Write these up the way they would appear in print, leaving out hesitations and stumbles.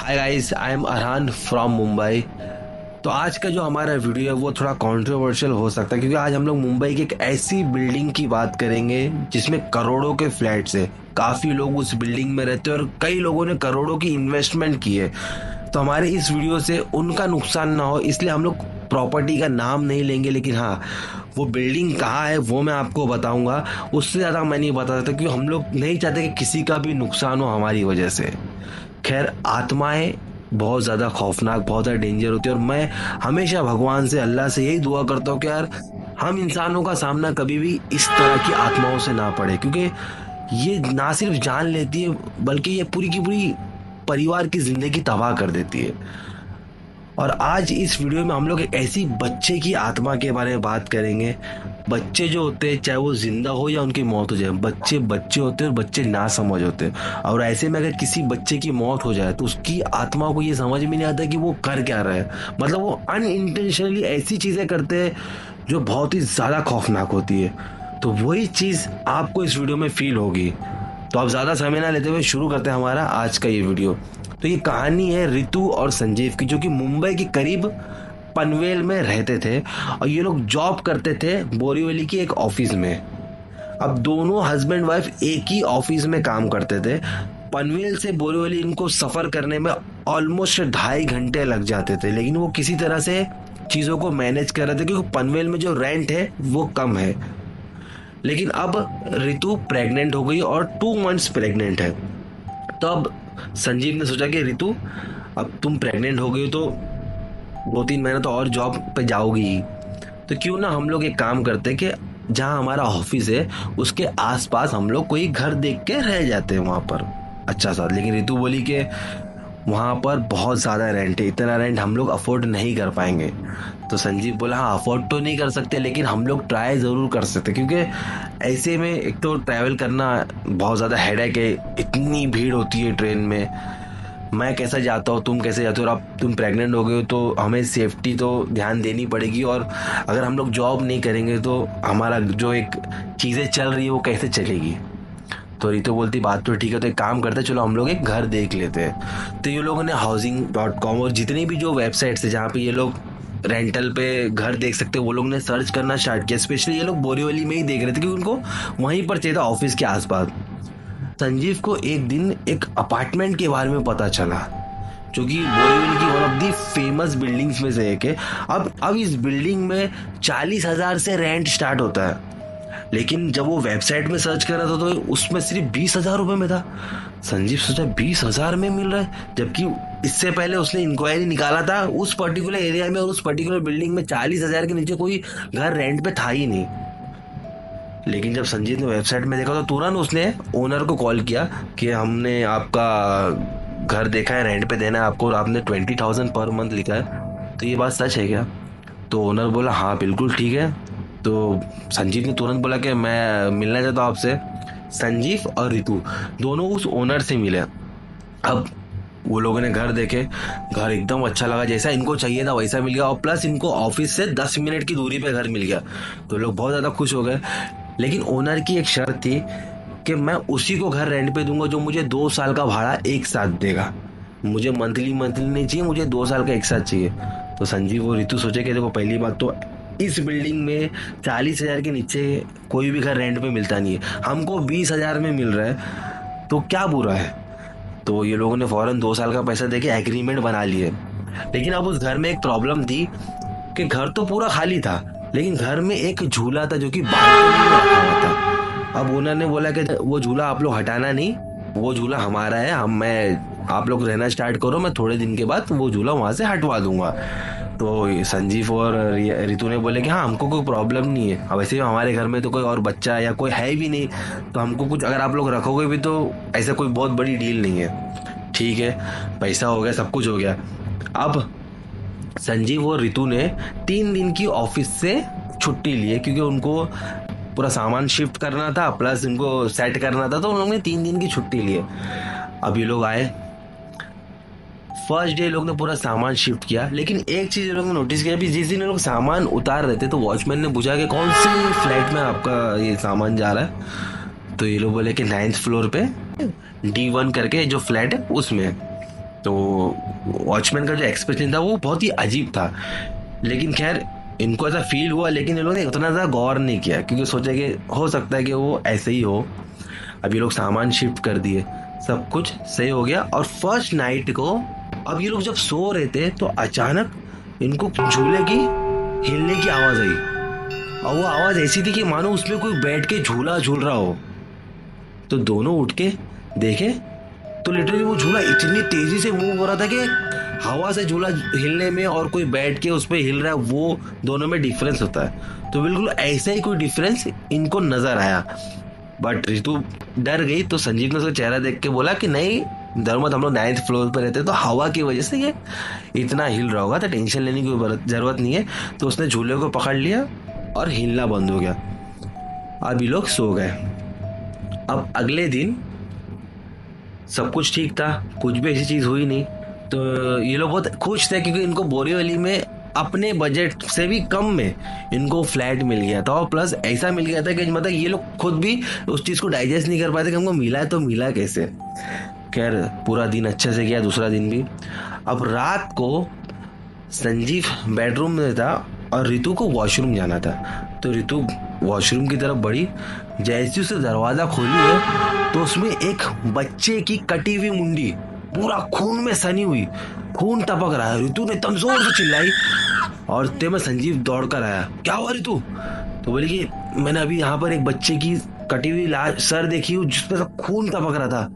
Hi guys, I am Arhan from Mumbai. तो आज का जो हमारा वीडियो है वो थोड़ा कंट्रोवर्शियल हो सकता है, क्योंकि आज हम लोग मुंबई की एक ऐसी बिल्डिंग की बात करेंगे जिसमें करोड़ों के फ्लैट्स है। काफ़ी लोग उस बिल्डिंग में रहते हैं और कई लोगों ने करोड़ों की इन्वेस्टमेंट की है। तो हमारे इस वीडियो से उनका नुकसान ना हो, इसलिए हम लोग प्रॉपर्टी का नाम नहीं लेंगे, लेकिन हाँ, वो बिल्डिंग कहाँ है वो मैं आपको बताऊंगा। उससे ज़्यादा मैं नहीं बता सकता, क्योंकि हम लोग नहीं चाहते कि किसी का भी नुकसान हो हमारी वजह से। खैर, आत्माएं बहुत ज़्यादा खौफनाक, बहुत ज़्यादा डेंजर होती है, और मैं हमेशा भगवान से, अल्लाह से यही दुआ करता हूँ कि यार हम इंसानों का सामना कभी भी इस तरह की आत्माओं से ना पड़े, क्योंकि ये ना सिर्फ जान लेती है बल्कि ये पूरी की पूरी परिवार की जिंदगी तबाह कर देती है। और आज इस वीडियो में हम लोग एक ऐसी बच्चे की आत्मा के बारे में बात करेंगे। बच्चे जो होते हैं, चाहे वो जिंदा हो या उनकी मौत हो जाए, बच्चे बच्चे होते हैं और बच्चे ना समझ होते हैं। और ऐसे में अगर किसी बच्चे की मौत हो जाए तो उसकी आत्मा को ये समझ में नहीं आता कि वो कर क्या रहा है। मतलब वो अनइंटेंशनली ऐसी चीजें करते हैं जो बहुत ही ज्यादा खौफनाक होती है। तो वही चीज आपको इस वीडियो में फील होगी। तो आप ज़्यादा समय ना लेते हुए शुरू करते हैं हमारा आज का ये वीडियो। तो ये कहानी है रितु और संजीव की, जो कि मुंबई के करीब पनवेल में रहते थे और ये लोग जॉब करते थे बोरीवली की एक ऑफिस में। अब दोनों हस्बैंड वाइफ एक ही ऑफिस में काम करते थे। पनवेल से बोरीवली इनको सफ़र करने में ऑलमोस्ट 2.5 घंटे लग जाते थे, लेकिन वो किसी तरह से चीज़ों को मैनेज कर रहे थे, क्योंकि पनवेल में जो रेंट है वो कम है। लेकिन अब रितु प्रेग्नेंट हो गई और 2 मंथ्स प्रेग्नेंट है। तो अब संजीव ने सोचा कि रितु, अब तुम प्रेग्नेंट हो गई हो तो 2-3 महीना तो और जॉब पे जाओगी ही। तो क्यों ना हम लोग एक काम करते हैं कि जहाँ हमारा ऑफिस है उसके आसपास हम लोग कोई घर देख के रह जाते हैं वहाँ पर अच्छा सा। लेकिन रितु बोली कि वहाँ पर बहुत ज़्यादा रेंट है, इतना रेंट हम लोग अफोर्ड नहीं कर पाएंगे। तो संजीव बोला, हाँ अफोर्ड तो नहीं कर सकते लेकिन हम लोग ट्राई ज़रूर कर सकते, क्योंकि ऐसे में एक तो ट्रैवल करना बहुत ज़्यादा हेडेक है, इतनी भीड़ होती है ट्रेन में। मैं कैसा जाता हूँ, तुम कैसे जाते हो, और अब तुम प्रेग्नेंट हो गए हो तो हमें सेफ्टी तो ध्यान देनी पड़ेगी। और अगर हम लोग जॉब नहीं करेंगे तो हमारा जो एक चीज़ें चल रही है वो कैसे चलेगी। तो रितु बोलती, बात तो ठीक है, तो एक काम करते हैं, चलो हम लोग एक घर देख लेते हैं। तो ये लोगों ने housing.com और जितनी भी जो वेबसाइट्स है जहाँ पे ये लोग रेंटल पे घर देख सकते हैं वो लोग ने सर्च करना स्टार्ट किया। स्पेशली ये लोग बोरीवली में ही देख रहे थे, क्योंकि उनको वहीं पर चाहिए था, ऑफिस के आसपास। संजीव को एक दिन एक अपार्टमेंट के बारे में पता चला, जो कि बोरीवली की one of the famous buildings में से एक है। अब इस बिल्डिंग में 40,000 से रेंट स्टार्ट होता है, लेकिन जब वो वेबसाइट में सर्च कर रहा था तो उसमें सिर्फ 20,000 रुपये में था। संजीव सोचा 20,000 में मिल रहा है, जबकि इससे पहले उसने इंक्वायरी निकाला था उस पर्टिकुलर एरिया में और उस पर्टिकुलर बिल्डिंग में 40,000 के नीचे कोई घर रेंट पे था ही नहीं। लेकिन जब संजीव ने वेबसाइट में देखा तो तुरंत उसने ओनर को कॉल किया कि हमने आपका घर देखा है, रेंट पे देना है आपको, और आपने 20,000 पर मंथ लिखा है, तो ये बात सच है क्या? तो ओनर बोला, हाँ बिल्कुल ठीक है। तो संजीव ने तुरंत बोला कि मैं मिलना चाहता हूँ आपसे। संजीव और रितु दोनों उस ओनर से मिले। अब वो लोगों ने घर देखे, घर एकदम अच्छा लगा, जैसा इनको चाहिए था वैसा मिल गया, और प्लस इनको ऑफिस से 10 मिनट की दूरी पे घर मिल गया। तो लोग बहुत ज़्यादा खुश हो गए। लेकिन ओनर की एक शर्त थी कि मैं उसी को घर रेंट पे दूंगा जो मुझे 2 साल का भाड़ा एक साथ देगा। मुझे मंथली नहीं चाहिए, मुझे 2 साल का एक साथ चाहिए। तो संजीव और रितु सोचे कि देखो, पहली बात तो इस बिल्डिंग में 40,000 के नीचे कोई भी घर रेंट पे मिलता नहीं है, हमको 20,000 में मिल रहा है तो क्या बुरा है। तो ये लोगों ने फौरन 2 साल का पैसा देके एग्रीमेंट बना लिए। लेकिन अब उस घर में एक प्रॉब्लम थी कि घर तो पूरा खाली था, लेकिन घर में एक झूला था जो कि बालकनी में रखा हुआ था। अब ओनर ने बोला कि वो झूला आप लोग हटाना नहीं, वो झूला हमारा है, आप लोग रहना स्टार्ट करो, मैं थोड़े दिन के बाद वो झूला वहाँ से हटवा दूंगा। तो संजीव और रितु ने बोले कि हाँ हमको कोई प्रॉब्लम नहीं है, अब वैसे हमारे घर में तो कोई और बच्चा या कोई है भी नहीं, तो हमको कुछ अगर आप लोग रखोगे भी तो ऐसा कोई बहुत बड़ी डील नहीं है। ठीक है, पैसा हो गया, सब कुछ हो गया। अब संजीव और रितु ने 3 दिन की ऑफिस से छुट्टी ली है, क्योंकि उनको पूरा सामान शिफ्ट करना था प्लस उनको सेट करना था, तो उन लोगों ने 3 दिन की छुट्टी ली है। अब ये लोग आए, फर्स्ट डे लोग ने पूरा सामान शिफ्ट किया। लेकिन एक चीज लोग ने नोटिस किया, भी जिस दिन लोग सामान उतार रहे थे तो वॉचमैन ने पूछा कि कौन सी फ्लैट में आपका ये सामान जा रहा है। तो ये लोग बोले कि 9th फ्लोर पे D1 करके जो फ्लैट है उसमें। तो वॉचमैन का जो एक्सप्रेशन था वो बहुत ही अजीब था, लेकिन खैर इनको ऐसा फील हुआ, लेकिन इन लोगों ने उतना ज़्यादा गौर नहीं किया क्योंकि सोचा कि हो सकता है कि वो ऐसे ही हो। अब ये लोग सामान शिफ्ट कर दिए, सब कुछ सही हो गया। और फर्स्ट नाइट को अब ये लोग जब सो रहे थे तो अचानक इनको झूले की हिलने की आवाज़ आई, और वो आवाज़ ऐसी थी कि मानो उसमें कोई बैठ के झूला झूल रहा हो। तो दोनों उठ के देखे तो लिटरली वो झूला इतनी तेजी से मूव हो रहा था कि हवा से झूला हिलने में और कोई बैठ के उस पर हिल रहा है, वो दोनों में डिफरेंस होता है। तो बिल्कुल ऐसा ही कोई डिफरेंस इनको नजर आया। बट रितु डर गई, तो संजीव ने उसका चेहरा देख के बोला कि नहीं धर्मत, हम लोग 9th फ्लोर पर रहते, तो हवा की वजह से ये इतना हिल रहा होगा, तो टेंशन लेने की जरूरत नहीं है। तो उसने झूले को पकड़ लिया और हिलना बंद हो गया। अब ये लोग सो गए। अब अगले दिन सब कुछ ठीक था, कुछ भी ऐसी चीज हुई नहीं। तो ये लोग बहुत खुश थे क्योंकि इनको बोरीवली में अपने बजट से भी कम में इनको फ्लैट मिल गया था, और प्लस ऐसा मिल गया था कि मतलब ये लोग खुद भी उस चीज़ को डाइजेस्ट नहीं कर पाते कि हमको मिला है तो मिला कैसे। खैर पूरा दिन अच्छे से गया, दूसरा दिन भी। अब रात को संजीव बेडरूम में था और रितु को वॉशरूम जाना था। तो रितु वॉशरूम की तरफ बढ़ी, जैसे उसे दरवाज़ा खोली है तो उसमें एक बच्चे की कटी हुई मुंडी पूरा खून में सनी हुई, खून टपक रहा है। रितु ने एकदम जोर से चिल्लाई और ते में संजीव दौड़ कर आया। क्या हुआ रितु? तो बोली कि मैंने अभी यहाँ पर एक बच्चे की कटी हुई लाश सर देखी हूँ जिसपे सब खून टपक रहा था।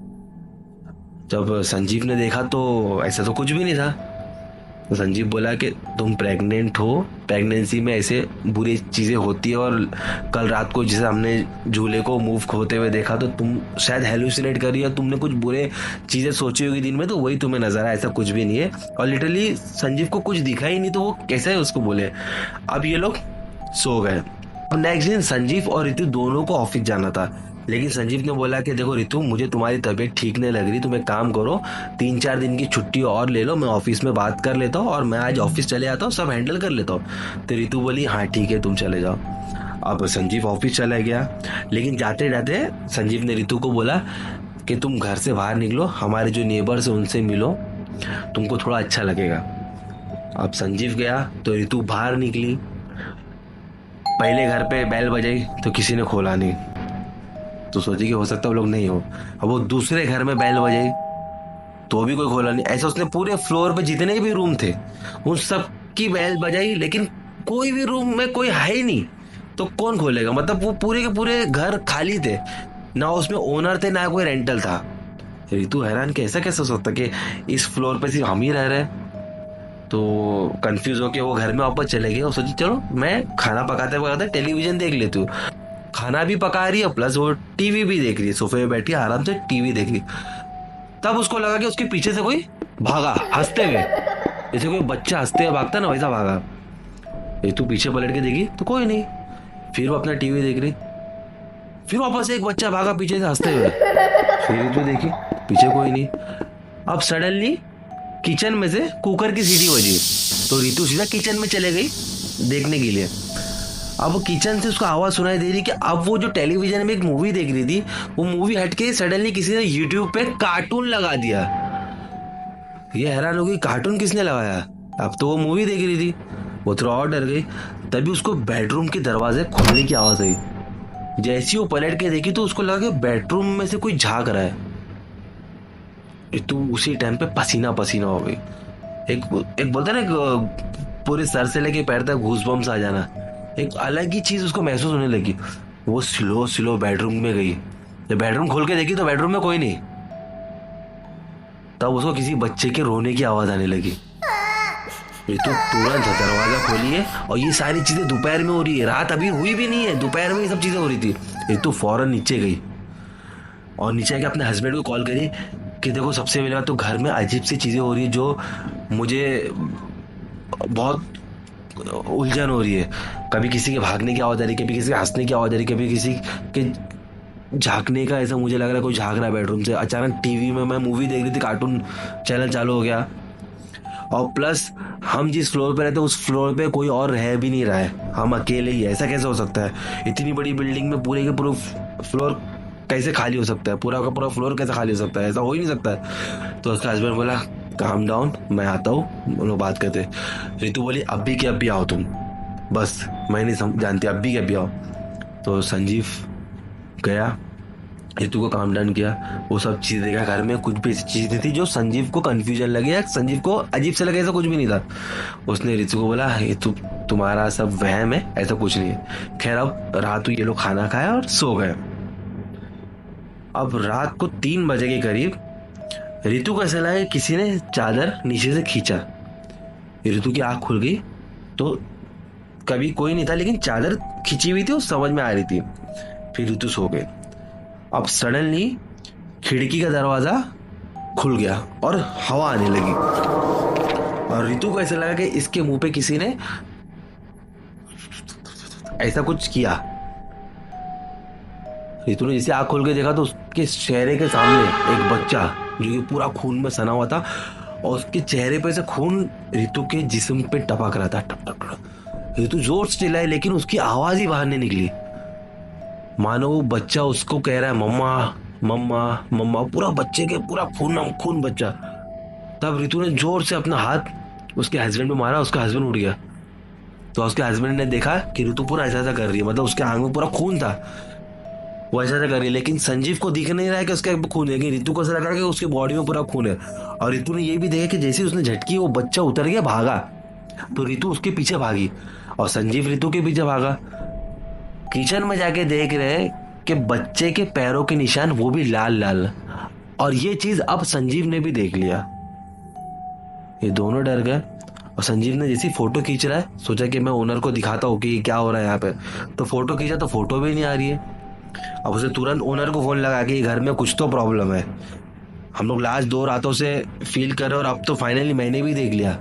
जब संजीव ने देखा तो ऐसा तो कुछ भी नहीं था। तो संजीव बोला कि तुम प्रेग्नेंट हो, प्रेगनेंसी में ऐसे बुरी चीज़ें होती है, और कल रात को जैसे हमने झूले को मूव होते हुए देखा तो तुम शायद हेलुसिनेट करी और तुमने कुछ बुरे चीज़ें सोची होगी दिन में, तो वही तुम्हें नजर आया, ऐसा कुछ भी नहीं है। और लिटरली संजीव को कुछ दिखा ही नहीं, तो वो कैसे उसको बोले। अब ये लोग सो गए। नेक्स्ट दिन संजीव और ऋतु दोनों को ऑफिस जाना था, लेकिन संजीव ने बोला कि देखो ऋतु, मुझे तुम्हारी तबीयत ठीक नहीं लग रही, तुम एक काम करो 3-4 दिन की छुट्टी और ले लो, मैं ऑफिस में बात कर लेता हूँ और मैं आज ऑफिस चले आता हूँ, सब हैंडल कर लेता हूँ। तो ऋतु बोली हाँ ठीक है तुम चले जाओ। अब संजीव ऑफिस चला गया, लेकिन जाते जाते संजीव ने ऋतु को बोला कि तुम घर से बाहर निकलो, हमारे जो नेबर्स हैं उनसे मिलो, तुमको थोड़ा अच्छा लगेगा। अब संजीव गया तो ऋतु बाहर निकली। पहले घर पे बेल बजाई तो किसी ने खोला नहीं, तो सोची कि हो सकता है वो लोग नहीं हो। अब वो दूसरे घर में बेल बजाई तो भी कोई खोला नहीं। ऐसा उसने पूरे फ्लोर पे जितने भी रूम थे उन सब की बेल बजाई, लेकिन कोई भी रूम में कोई है ही नहीं। तो कौन खोलेगा, मतलब वो पूरे के पूरे घर खाली थे, ना उसमें ओनर थे ना कोई रेंटल था। रितु हैरान कि ऐसा कैसे हो सकता कि इस फ्लोर पे सिर्फ हम ही रह रहे हैं। तो कंफ्यूज होके वो घर में वापस चले गए और सोची चलो मैं खाना पकाते पकाते टेलीविजन देख लेती हूँ। खाना भी पका रही है प्लस वो टीवी भी देख रही है, सोफे पे बैठी आराम से टीवी देख रही। तब उसको लगा कि उसके पीछे से कोई भागा हंसते हुए, जैसे कोई बच्चा हंसते हुए भागता ना वैसा भागा। ये तू पीछे पलट के देखी तो कोई नहीं, फिर वो अपना टीवी देख रही, फिर वापस एक बच्चा भागा पीछे से हंसते हुए, फिर तू देखी पीछे कोई नहीं। अब सडनली किचन में से कुकर की सीटी बजी, तो रितु सीधा किचन में चले गई देखने के लिए। अब वो किचन से उसको आवाज सुनाई दे रही कि अब वो जो टेलीविजन में एक मूवी देख रही थी वो मूवी हटके सडनली किसी ने यूट्यूब पे कार्टून लगा दिया। ये हैरान हो गई कार्टून किसने लगाया, अब तो वो मूवी देख रही थी। वो थोड़ा और डर गई। तभी उसको बेडरूम के दरवाजे खुलने की आवाज आई। जैसी वो पलट के देखी तो उसको लगा कि बेडरूम में से कोई झांक रहा है। तो उसी टाइम पे पसीना पसीना हो गई। एक बोलता है ना पूरे सर से लेके पैर तक घूसबम्स आ जाना, एक अलग ही चीज उसको महसूस होने लगी। वो स्लो बेडरूम में गई, जब बेडरूम खोल के देखी तो बेडरूम में कोई नहीं। तब उसको किसी बच्चे के रोने की आवाज आने लगी। ये तो तुरंत दरवाजा खोलिए, और ये सारी चीजें दोपहर में हो रही है, रात अभी हुई भी नहीं है, दोपहर में ये सब चीजें हो रही थी। ये तो फौरन नीचे गई और नीचे आके अपने हस्बैंड को कॉल करी कि देखो सबसे पहले बात तो घर में अजीब सी चीजें हो रही है जो मुझे बहुत उलझन हो रही है। कभी किसी के भागने की आवाज आ रही, कभी किसी के हंसने की आवाज आ रही, कभी किसी के झांकने का, ऐसा मुझे लग रहा है कोई झांक रहा है बेडरूम से। अचानक टीवी में मैं मूवी देख रही थी, कार्टून चैनल चालू हो गया, और प्लस हम जिस फ्लोर पे रहते हैं उस फ्लोर पे कोई और रह भी नहीं रहा है, हम अकेले ही है। ऐसा कैसे हो सकता है, इतनी बड़ी बिल्डिंग में पूरे के पूरे फ्लोर कैसे खाली हो सकता है, पूरा का पूरा फ्लोर कैसे खाली हो सकता है, ऐसा हो ही नहीं सकता है। तो उसका हस्बैंड बोला काम डाउन, मैं आता हूँ, हम लोग बात करते। रितु बोली अभी के अभी आओ तुम, बस मैं नहीं जानती, अभी के अभी आओ। तो संजीव गया, रितु को काम डाउन किया, वो सब चीज़ देखा। घर में कुछ भी चीज़ नहीं थी जो संजीव को कंफ्यूजन लगे या संजीव को अजीब से लगे, ऐसा कुछ भी नहीं था। उसने रितु को बोला ये तुम्हारा सब वहम है, ऐसा कुछ नहीं है। खैर अब रात को ये लोग खाना खाया और सो गए। अब रात को 3 बजे के करीब रितु को ऐसा लगा किसी ने चादर नीचे से खींचा। रितु की आंख खुल गई तो कभी कोई नहीं था, लेकिन चादर खींची हुई थी, वो समझ में आ रही थी। फिर रितु सो गई। अब सडनली खिड़की का दरवाजा खुल गया और हवा आने लगी, और रितु को ऐसा लगा कि इसके मुंह पे किसी ने ऐसा कुछ किया। रितु ने जैसे आंख खोल के देखा तो उसके चेहरे के सामने एक बच्चा जो कि पूरा खून में सना हुआ था, और उसके चेहरे पे से खून रितु के जिस्म पे टपक रहा था, टप टप टप। रितु जोर से चिल्लाई, लेकिन उसकी आवाज ही बाहर नहीं निकली, मानो वो बच्चा उसको कह रहा है मम्मा मम्मा मम्मा, पूरा बच्चे के पूरा खून बच्चा। तब रितु ने जोर से अपना हाथ उसके हस्बैंड पे मारा, उसका हस्बैंड उठ गया। तो उसके हस्बैंड ने देखा कि रितु पूरा ऐसा ऐसा कर रही है, मतलब उसके आंख में पूरा खून था, वो ऐसा ऐसा कर रही है। लेकिन संजीव को दिख नहीं रहा है कि उसका खून है, लेकिन रितु को ऐसा लगा कि उसकी बॉडी में पूरा खून है। और रितु ने ये भी देखा कि जैसे उसने झटकी वो बच्चा उतर गया, भागा, तो रितु उसके पीछे भागी और संजीव रितु के पीछे भागा। किचन में जाके देख रहे कि बच्चे के पैरों के निशान, वो भी लाल लाल, और ये चीज अब संजीव ने भी देख लिया। ये दोनों डर गए, और संजीव ने जैसी फोटो खींच रहा है, सोचा कि मैं ओनर को दिखाता हूँ कि क्या हो रहा है यहाँ पे। तो फोटो खींचा तो फोटो भी नहीं आ रही है। अब उसे तुरंत ओनर को फोन लगा कि घर में कुछ तो प्रॉब्लम है, हम लोग लास्ट 2 रातों से फील कर रहे, और अब तो फाइनली मैंने भी देख लिया।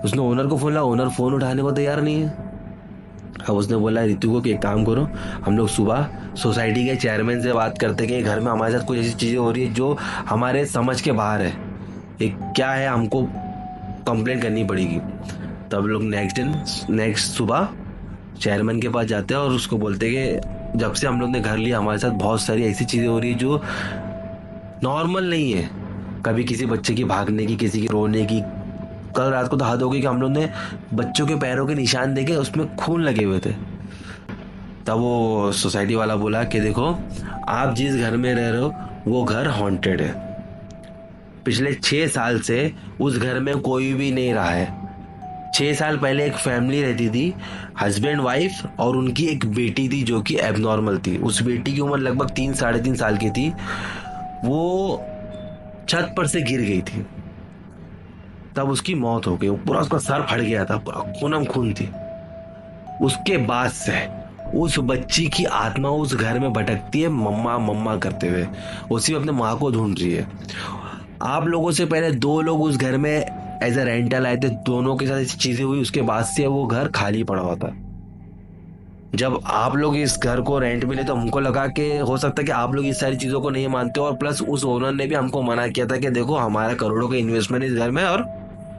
उसने ओनर को फोन लगा, ओनर फोन उठाने को तैयार नहीं है। अब उसने बोला रितु को कि एक काम करो, हम लोग सुबह सोसाइटी के चेयरमैन से बात करते कि घर में हमारे साथ कुछ ऐसी चीज़ें हो रही है जो हमारे समझ के बाहर है, एक क्या है, हमको कंप्लेंट करनी पड़ेगी। तब लोग नेक्स्ट सुबह चेयरमैन के पास जाते हैं और उसको बोलते कि जब से हम लोग ने घर लिया हमारे साथ बहुत सारी ऐसी चीज़ें हो रही है जो नॉर्मल नहीं है। कभी किसी बच्चे की भागने की, किसी की रोने की। कल रात को तो हद हो गई कि हम लोग ने बच्चों के पैरों के निशान देखे, उसमें खून लगे हुए थे। तब वो सोसाइटी वाला बोला कि देखो, आप जिस घर में रह रहे हो वो घर हॉन्टेड है। पिछले 6 साल से उस घर में कोई भी नहीं रहा है। 6 साल पहले एक फैमिली रहती थी, हस्बैंड वाइफ और उनकी एक बेटी थी जो कि एबनॉर्मल थी। उस बेटी की उम्र लगभग 3 साढ़े 3 साल की थी। वो छत पर से गिर गई थी, तब उसकी मौत हो गई। पूरा उसका सर फट गया था, पूरा खूनम खून थी। उसके बाद से उस बच्ची की आत्मा उस घर में भटकती है, मम्मा मम्मा करते हुए, उसी में अपने माँ को ढूंढ रही है। आप लोगों से पहले 2 लोग उस घर में एज ए रेंटल आए थे, दोनों के साथ ऐसी चीजें हुई, उसके बाद से वो घर खाली पड़ा हुआ था। जब आप लोग इस घर को रेंट मिले तो हमको लगा कि हो सकता है कि आप लोग इस सारी चीजों को नहीं मानते हो, और प्लस उस ओनर ने भी हमको मना किया था कि देखो हमारा करोड़ों का इन्वेस्टमेंट इस घर में और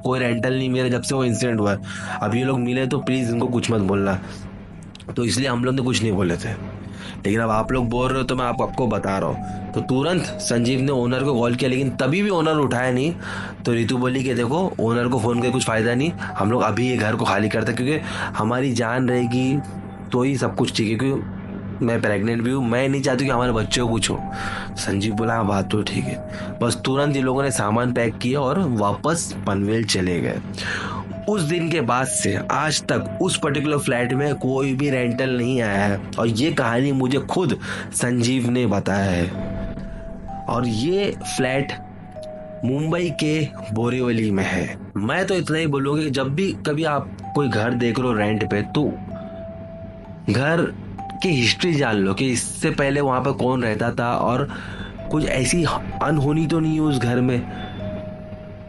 कोई रेंटल नहीं मिला जब से वो इंसिडेंट हुआ है। अब ये लोग मिले तो प्लीज इनको कुछ मत बोलना, तो इसलिए हम लोग ने कुछ नहीं बोले थे। लेकिन अब आप लोग बोल रहे हो तो मैं आपको बता रहा हूँ। तो तुरंत संजीव ने ओनर को कॉल किया, लेकिन तभी भी ओनर उठाया नहीं। तो रितु बोली कि देखो ओनर को फोन करके कुछ फायदा नहीं, हम लोग अभी ये घर को खाली करते, क्योंकि हमारी जान रहेगी तो ही सब कुछ ठीक है, क्योंकि मैं प्रेग्नेंट भी हूँ, मैं नहीं चाहती कि हमारे बच्चों को कुछ हो। संजीव बोला हाँ बात तो ठीक है। बस तुरंत ये लोगों ने सामान पैक किया और वापस पनवेल चले गए। उस दिन के बाद से आज तक उस पर्टिकुलर फ्लैट में कोई भी रेंटल नहीं आया है, और ये कहानी मुझे खुद संजीव ने बताया है। और ये फ्लैट मुंबई के बोरीवली में है। मैं तो इतना ही बोलूँगा कि जब भी कभी आप कोई घर देख रहे हो रेंट पे, तो घर की हिस्ट्री जान लो कि इससे पहले वहाँ पर कौन रहता था, और कुछ ऐसी अनहोनी तो नहीं है उस घर में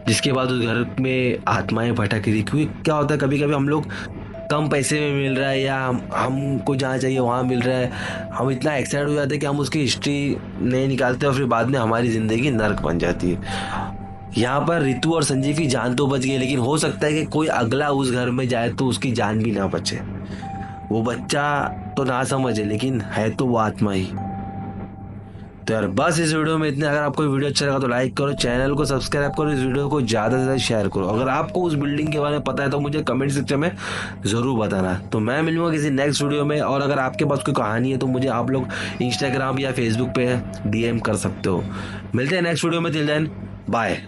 जिसके बाद उस घर में आत्माएं भटक रही। क्योंकि क्या होता है, कभी कभी हम लोग कम पैसे में मिल रहा है या हमको जहाँ चाहिए वहाँ मिल रहा है, हम इतना एक्साइटेड हो जाते हैं कि हम उसकी हिस्ट्री नहीं निकालते, और फिर बाद में हमारी ज़िंदगी नर्क बन जाती है। यहाँ पर रितु और संजीव की जान तो बच गई, लेकिन हो सकता है कि कोई अगला उस घर में जाए तो उसकी जान भी ना बचे। वो बच्चा तो ना समझे, लेकिन है तो वो आत्मा ही। तो यार बस इस वीडियो में इतने। अगर आपको वीडियो अच्छा लगा तो लाइक करो, चैनल को सब्सक्राइब करो, इस वीडियो को ज्यादा से ज्यादा शेयर करो। अगर आपको उस बिल्डिंग के बारे में पता है तो मुझे कमेंट सेक्शन में जरूर बताना। तो मैं मिलूंगा किसी नेक्स्ट वीडियो में। और अगर आपके पास कोई कहानी है तो मुझे आप लोग इंस्टाग्राम या फेसबुक पे DM कर सकते हो। मिलते हैं नेक्स्ट वीडियो में। Till then bye.